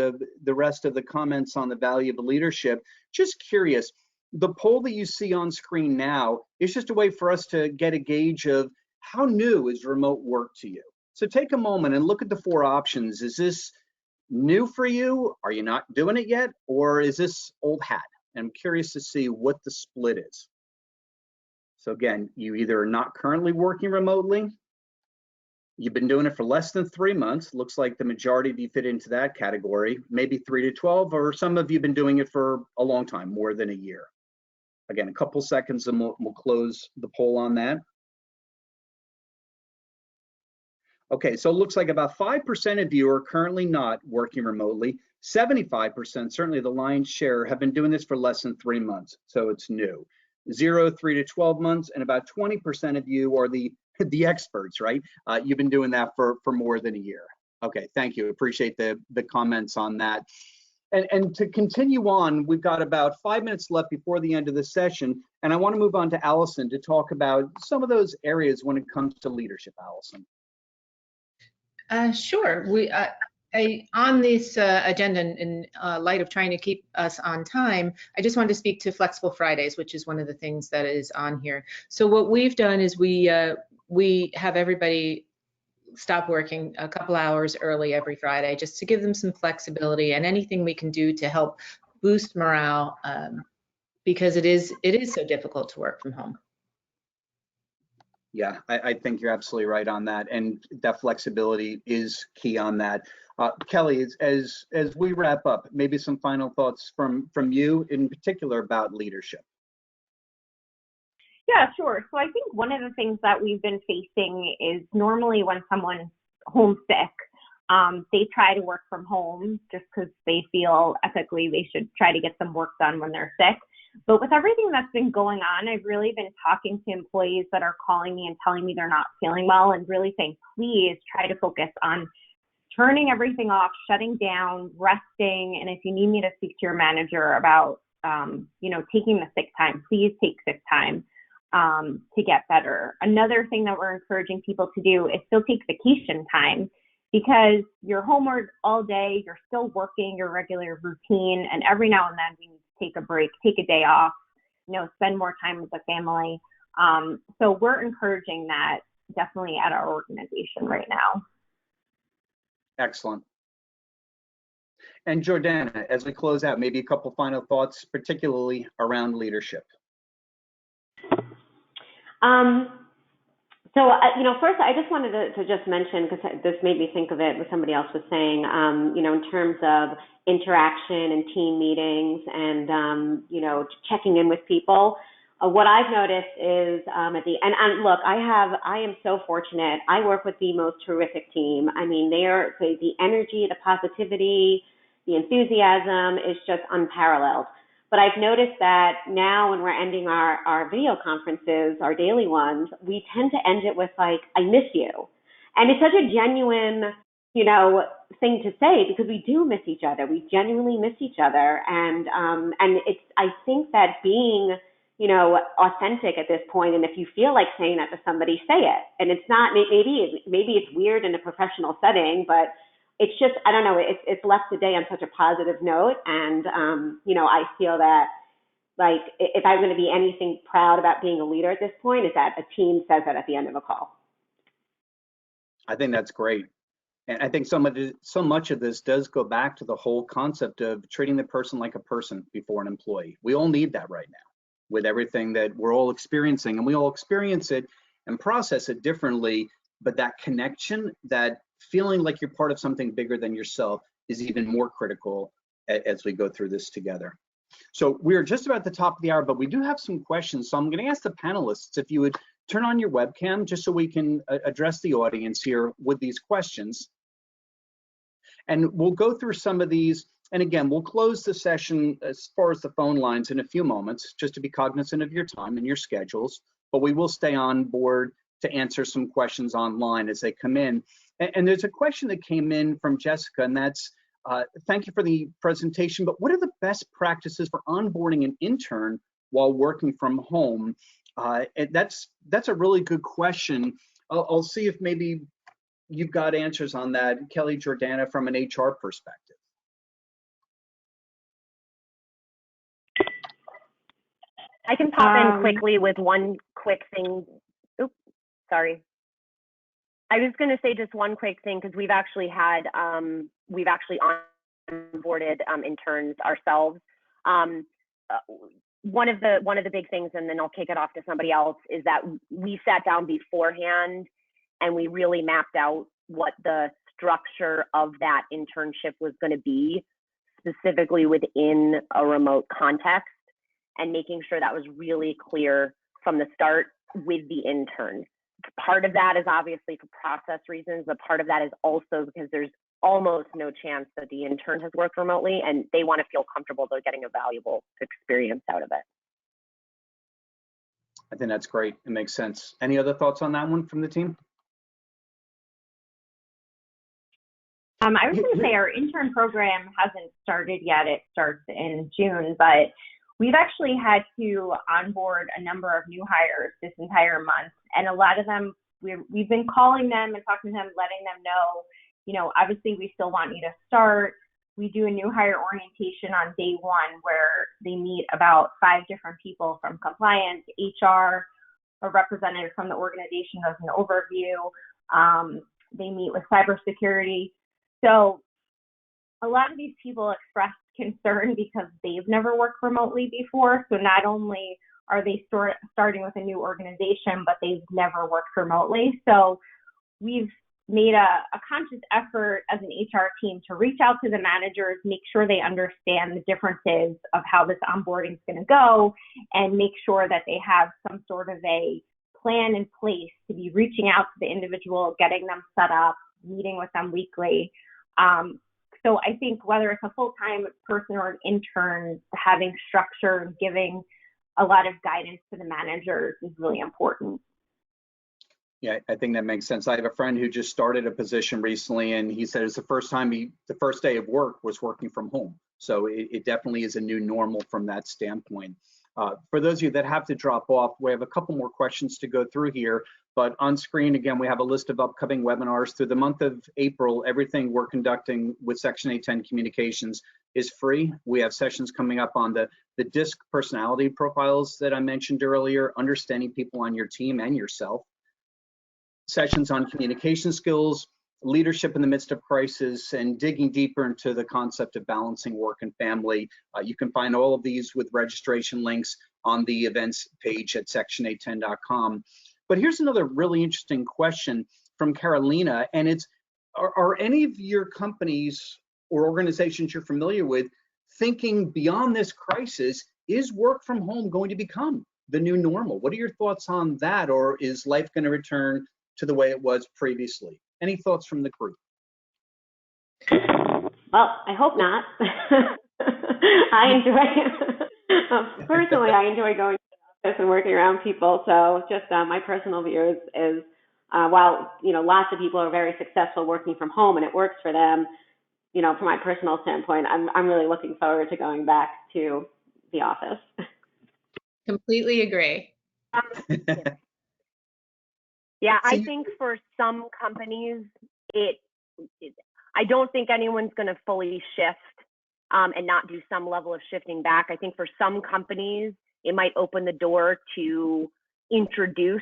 the rest of the comments on the value of leadership, just curious, the poll that you see on screen now is just a way for us to get a gauge of how new is remote work to you. So take a moment and look at the 4 options. Is this new for you? Are you not doing it yet? Or is this old hat? And I'm curious to see what the split is. So again, you either are not currently working remotely, you've been doing it for less than 3 months. Looks like the majority of you fit into that category, maybe 3 to 12, or some of you have been doing it for a long time, more than a year. Again, a couple seconds and we'll close the poll on that. Okay, so it looks like about 5% of you are currently not working remotely. 75%, certainly the lion's share, have been doing this for less than 3 months, so it's new. 0, 3 to 12 months, and about 20% of you are the experts, right? You've been doing that for more than a year. Okay, thank you. Appreciate the comments on that. And to continue on, we've got about 5 minutes left before the end of the session, and I want to move on to Allison to talk about some of those areas when it comes to leadership. Allison. Sure. On this agenda, in light of trying to keep us on time, I just wanted to speak to Flexible Fridays, which is one of the things that is on here. So what we've done is we have everybody stop working a couple hours early every Friday, just to give them some flexibility and anything we can do to help boost morale, because it is so difficult to work from home. Yeah, I think you're absolutely right on that, and that flexibility is key on that. Kelly, as we wrap up, maybe some final thoughts from you in particular about leadership. Yeah, sure. So I think one of the things that we've been facing is normally when someone's homesick, they try to work from home just because they feel ethically they should try to get some work done when they're sick. But with everything that's been going on, I've really been talking to employees that are calling me and telling me they're not feeling well, and really saying, please try to focus on turning everything off, shutting down, resting. And if you need me to speak to your manager about, taking the sick time, please take sick time to get better. Another thing that we're encouraging people to do is still take vacation time, because you're home all day, you're still working your regular routine, and every now and then we need to take a break, take a day off, spend more time with the family. So we're encouraging that definitely at our organization right now. Excellent. And Jordana, as we close out, maybe a couple final thoughts, particularly around leadership. First, I just wanted to just mention, because this made me think of it, what somebody else was saying, in terms of interaction and team meetings and, checking in with people. What I've noticed is and look, I am so fortunate. I work with the most terrific team. I mean, the energy, the positivity, the enthusiasm is just unparalleled. But I've noticed that now when we're ending our video conferences, our daily ones, we tend to end it with like, I miss you. And it's such a genuine, thing to say, because we do miss each other. We genuinely miss each other. And I think that being authentic at this point. And if you feel like saying that to somebody, say it. And it's not, maybe it's weird in a professional setting, but it's just, I don't know, it's left the day on such a positive note. And, I feel that, like, if I'm going to be anything proud about being a leader at this point, is that a team says that at the end of a call. I think that's great. And I think so much of this does go back to the whole concept of treating the person like a person before an employee. We all need that right now with everything that we're all experiencing, and we all experience it and process it differently. But that connection, that feeling like you're part of something bigger than yourself, is even more critical as we go through this together. So we're just about the top of the hour, but we do have some questions. So I'm going to ask the panelists if you would turn on your webcam just so we can address the audience here with these questions. And we'll go through some of these. And again, we'll close the session as far as the phone lines in a few moments, just to be cognizant of your time and your schedules. But we will stay on board to answer some questions online as they come in. And there's a question that came in from Jessica, and that's, thank you for the presentation, but what are the best practices for onboarding an intern while working from home? And that's a really good question. I'll see if maybe you've got answers on that, Kelly Jordana, from an HR perspective. I can pop in quickly with one quick thing. Oops, sorry. I was going to say just one quick thing, because we've actually onboarded interns ourselves. One of the big things, and then I'll kick it off to somebody else, is that we sat down beforehand and we really mapped out what the structure of that internship was going to be, specifically within a remote context, and making sure that was really clear from the start with the intern. Part of that is obviously for process reasons, but part of that is also because there's almost no chance that the intern has worked remotely, and they want to feel comfortable they're getting a valuable experience out of it. I think that's great. It makes sense. Any other thoughts on that one from the team? I was going to say our intern program hasn't started yet. It starts in June, but we've actually had to onboard a number of new hires this entire month. And a lot of them, we've been calling them and talking to them, letting them know, obviously we still want you to start. We do a new hire orientation on day one where they meet about 5 different people from compliance, HR, a representative from the organization does an overview. They meet with cybersecurity. So a lot of these people expressed concern because they've never worked remotely before. So not only are they starting with a new organization, but they've never worked remotely. So we've made a conscious effort as an HR team to reach out to the managers, make sure they understand the differences of how this onboarding is going to go, and make sure that they have some sort of a plan in place to be reaching out to the individual, getting them set up, meeting with them weekly. So I think whether it's a full-time person or an intern, having structure and giving a lot of guidance to the managers is really important. Yeah, I think that makes sense. I have a friend who just started a position recently, and he said it's the first day of work was working from home. So it definitely is a new normal from that standpoint. For those of you that have to drop off, we have a couple more questions to go through here. But on screen, again, we have a list of upcoming webinars through the month of April. Everything we're conducting with Section 810 Communications is free. We have sessions coming up on the DISC personality profiles that I mentioned earlier, understanding people on your team and yourself. Sessions on communication skills, leadership in the midst of crisis, and digging deeper into the concept of balancing work and family. You can find all of these with registration links on the events page at section810.com. But here's another really interesting question from Carolina, and it's, are any of your companies or organizations you're familiar with thinking beyond this crisis? Is work from home going to become the new normal? What are your thoughts on that, or is life going to return to the way it was previously? Any thoughts from the group? Well, I hope not. Personally, I enjoy going to the office and working around people. So just my personal view is while, lots of people are very successful working from home and it works for them, from my personal standpoint, I'm really looking forward to going back to the office. Completely agree. Yeah, So I think for some companies, I don't think anyone's going to fully shift and not do some level of shifting back. I think for some companies, it might open the door to introduce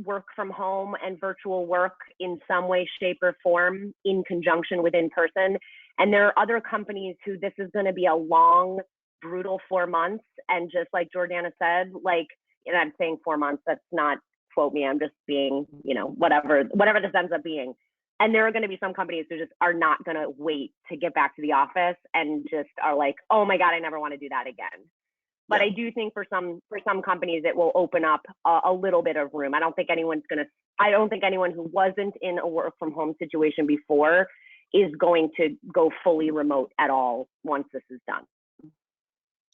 work from home and virtual work in some way, shape, or form in conjunction with in-person. And there are other companies who this is going to be a long, brutal 4 months. And just like Jordana said, like, and I'm saying 4 months, that's not, quote me, I'm just being, whatever this ends up being. And there are going to be some companies who just are not going to wait to get back to the office and just are like, oh my God, I never want to do that again. But I do think for some companies, it will open up a little bit of room. I don't think anyone who wasn't in a work from home situation before is going to go fully remote at all once this is done.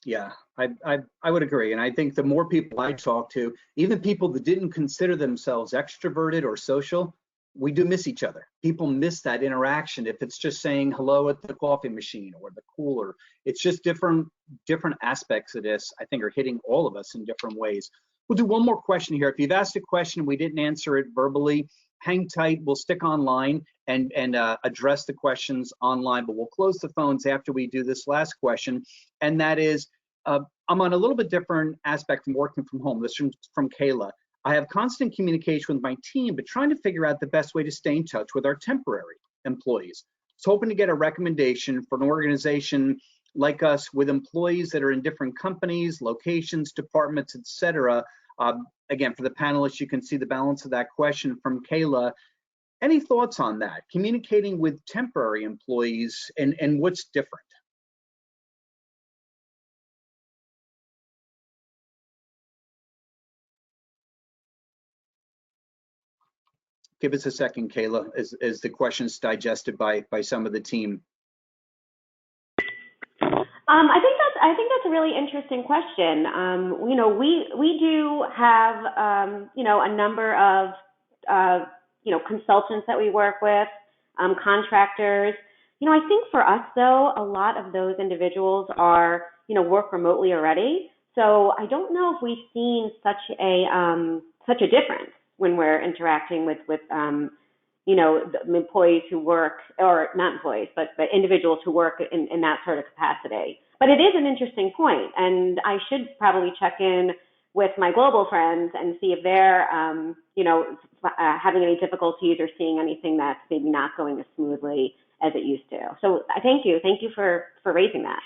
Yeah, I would agree. And I think the more people I talk to, even people that didn't consider themselves extroverted or social, we do miss each other. People miss that interaction. If it's just saying hello at the coffee machine or the cooler, it's just different aspects of this, I think, are hitting all of us in different ways. We'll do one more question here. If you've asked a question, we didn't answer it verbally, hang tight. We'll stick online and address the questions online, but we'll close the phones after we do this last question. And that is, I'm on a little bit different aspect from working from home. This is from Kayla. I have constant communication with my team, but trying to figure out the best way to stay in touch with our temporary employees. So hoping to get a recommendation for an organization like us with employees that are in different companies, locations, departments, etc. Again, for the panelists, you can see the balance of that question from Kayla. Any thoughts on that? Communicating with temporary employees and what's different? Give us a second, Kayla, as the question's digested by some of the team. I think that's a really interesting question. We do have a number of consultants that we work with, contractors. I think for us though, a lot of those individuals are work remotely already. So I don't know if we've seen such a difference when we're interacting with the employees who work, or not employees, but individuals who work in that sort of capacity. But it is an interesting point, and I should probably check in with my global friends and see if they're, having any difficulties or seeing anything that's maybe not going as smoothly as it used to. So thank you for raising that.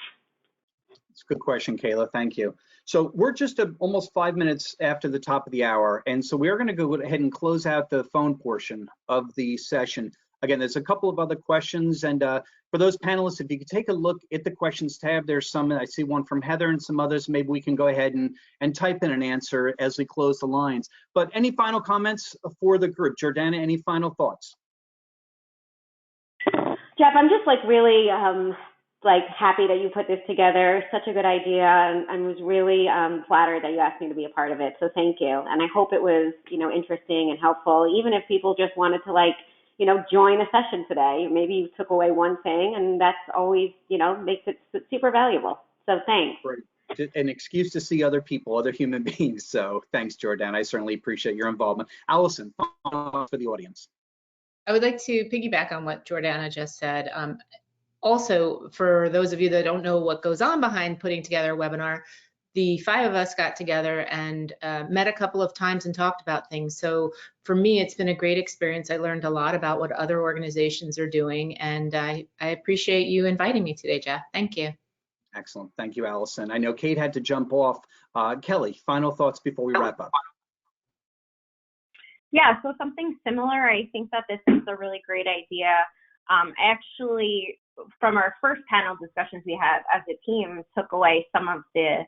It's a good question, Kayla. Thank you. So we're just almost 5 minutes after the top of the hour. And so we are going to go ahead and close out the phone portion of the session. Again, there's a couple of other questions. And for those panelists, if you could take a look at the questions tab, there's some, I see one from Heather and some others. Maybe we can go ahead and type in an answer as we close the lines. But any final comments for the group? Jordana, any final thoughts? Jeff, I'm just really happy that you put this together. Such a good idea, and was really flattered that you asked me to be a part of it. So thank you. And I hope it was, interesting and helpful, even if people just wanted to join a session today. Maybe you took away one thing, and that's always, makes it super valuable. So thanks. Great. An excuse to see other people, other human beings. So thanks, Jordan. I certainly appreciate your involvement. Allison, for the audience. I would like to piggyback on what Jordana just said. Also, for those of you that don't know what goes on behind putting together a webinar, the 5 of us got together and met a couple of times and talked about things. So for me, it's been a great experience. I learned a lot about what other organizations are doing, and I appreciate you inviting me today, Jeff. Thank you. Excellent. Thank you, Allison. I know Kate had to jump off. Kelly, final thoughts before we wrap up. Yeah, so something similar. I think that this is a really great idea. Actually, from our first panel discussions we had as a team, took away some of the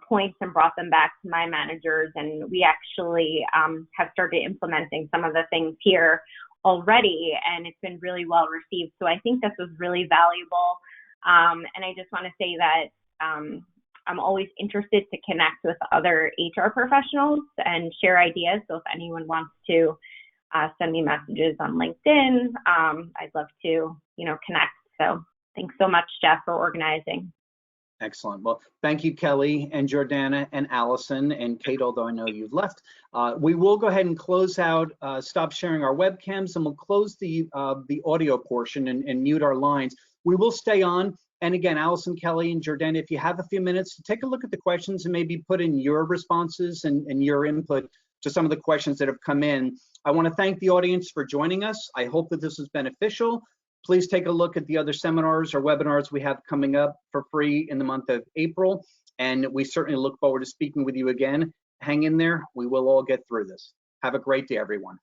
points and brought them back to my managers, and we actually have started implementing some of the things here already, and it's been really well received. So I think this was really valuable, and I just want to say that I'm always interested to connect with other HR professionals and share ideas. So if anyone wants to send me messages on LinkedIn, I'd love to, connect. So thanks so much, Jeff, for organizing. Excellent. Well, thank you, Kelly and Jordana and Allison and Kate, although I know you've left. We will go ahead and close out, stop sharing our webcams, and we'll close the audio portion and mute our lines. We will stay on. And again, Allison, Kelly, and Jordana, if you have a few minutes to take a look at the questions and maybe put in your responses and your input to some of the questions that have come in. I want to thank the audience for joining us. I hope that this was beneficial. Please take a look at the other seminars or webinars we have coming up for free in the month of April. And we certainly look forward to speaking with you again. Hang in there. We will all get through this. Have a great day, everyone.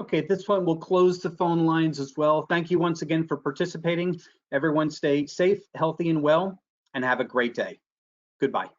Okay, at this point, we'll close the phone lines as well. Thank you once again for participating. Everyone stay safe, healthy, and well, and have a great day. Goodbye.